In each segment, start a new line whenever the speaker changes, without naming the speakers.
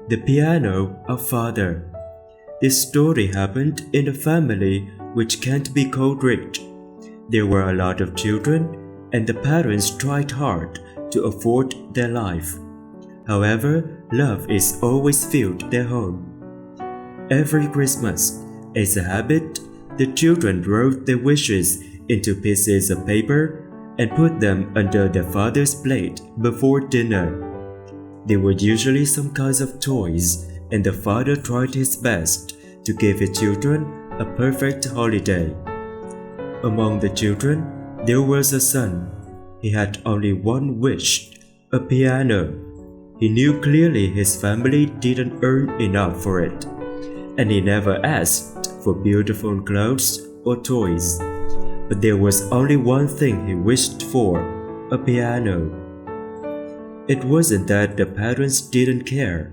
The Piano of Father. This story happened in a family which can't be called rich. There were a lot of children, and the parents tried hard to afford their life. However, love is always filled their home. Every Christmas, as a habit, the children wrote their wishes into pieces of paper and put them under their father's plate before dinner. There were usually some kinds of toys, and the father tried his best to give his children a perfect holiday. Among the children, there was a son. He had only one wish, a piano. He knew clearly his family didn't earn enough for it, and he never asked for beautiful clothes or toys. But there was only one thing he wished for, a piano. It wasn't that the parents didn't care.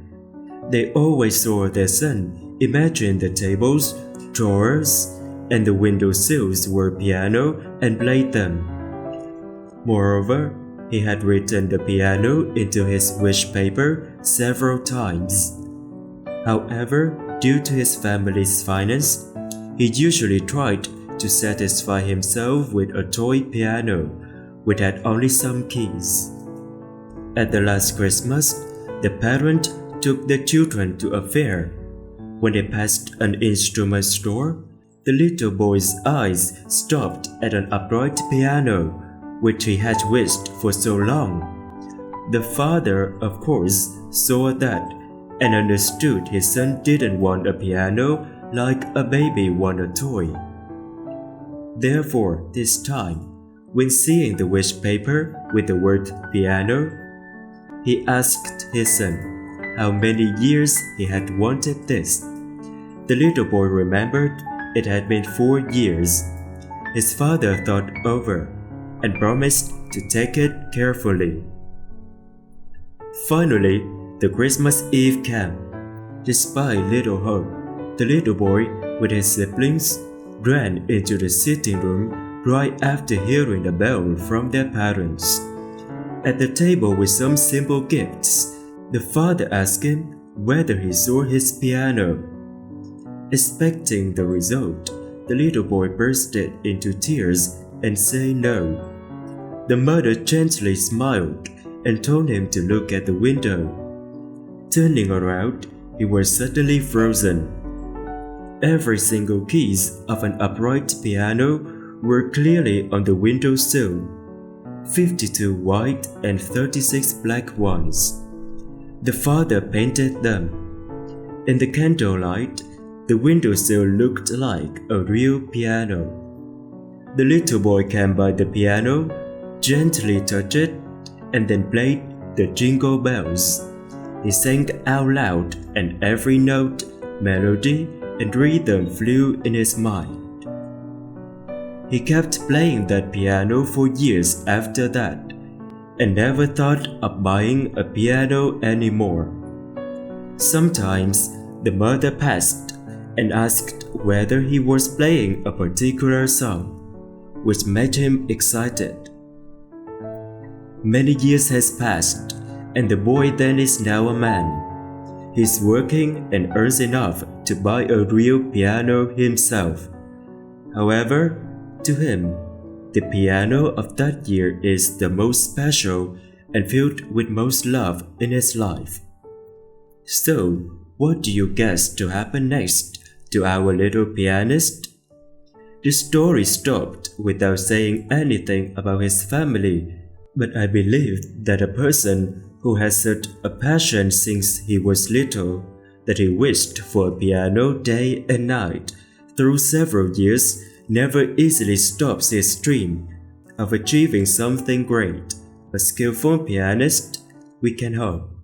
They always saw their son imagine the tables, drawers, and the window sills were piano and played them. Moreover, he had written the piano into his wish paper several times. However, due to his family's finance, he usually tried to satisfy himself with a toy piano, which had only some keys. At the last Christmas, the parent took the children to a fair. When they passed an instrument store, the little boy's eyes stopped at an upright piano, which he had wished for so long. The father, of course, saw that and understood his son didn't want a piano like a baby wants a toy. Therefore, this time, when seeing the wish paper with the word piano, he asked his son how many years he had wanted this. The little boy remembered it had been 4 years. His father thought over and promised to take it carefully. Finally, the Christmas Eve came. Despite little hope, the little boy with his siblings ran into the sitting room right after hearing the bell from their parents. At the table with some simple gifts, the father asked him whether he saw his piano. Expecting the result, the little boy bursted into tears and said no. The mother gently smiled and told him to look at the window. Turning around, he was suddenly frozen. Every single keys of an upright piano were clearly on the windowsill, 52 white and 36 black ones. The father painted them. In the candlelight, the windowsill looked like a real piano. The little boy came by the piano, gently touched it, and then played the jingle bells. He sang out loud, and every note, melody, and rhythm flew in his mind. He kept playing that piano for years after that, and never thought of buying a piano anymore. Sometimes the mother passed and asked whether he was playing a particular song, which made him excited. Many years has passed, and the boy then is now a man. He's working and earns enough to buy a real piano himself. However, to him, the piano of that year is the most special and filled with most love in his life. So, what do you guess to happen next to our little pianist? The story stopped without saying anything about his family, but I believe that a person who has such a passion since he was little that he wished for a piano day and night through several years never easily stops his dream of achieving something great. A skillful pianist, we can hope.